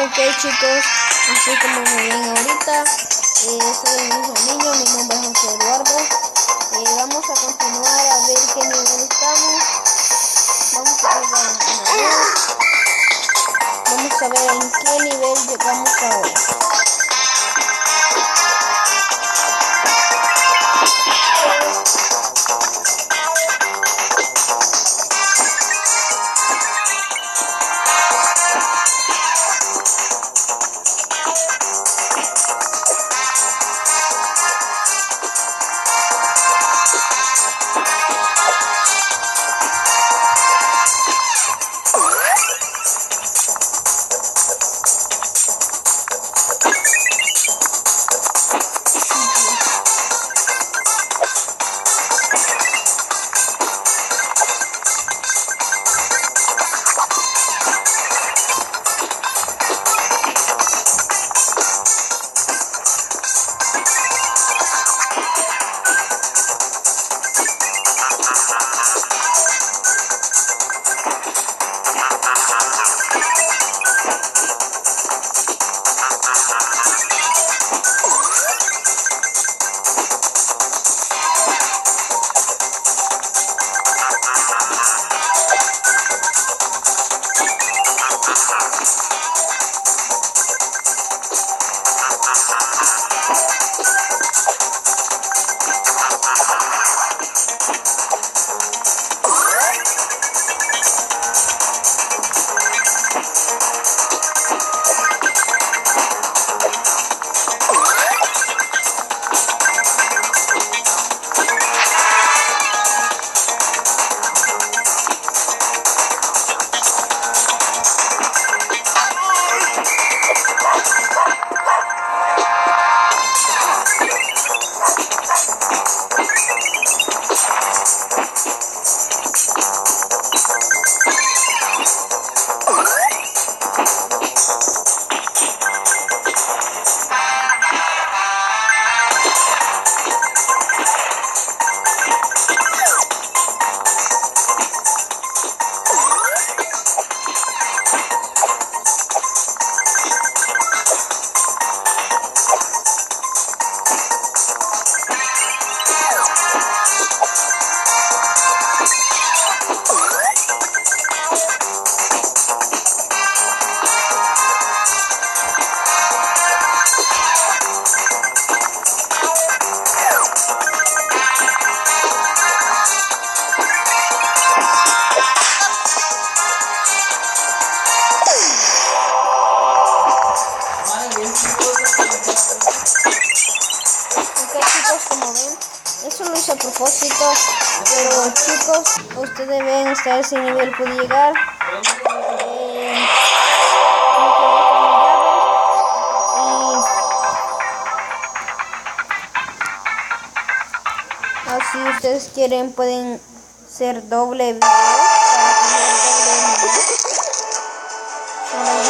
Ok chicos, así como me ven ahorita, soy el mismo niño, mi nombre es Eduardo. Vamos a continuar a ver qué nivel estamos. Vamos a ver una vez. Vamos a ver en qué nivel llegamos ahora. Como ven, eso lo hice a propósito, pero chicos, ustedes deben estar a ese nivel, puede llegar. Si ustedes quieren pueden ser doble video para tener doble nivel.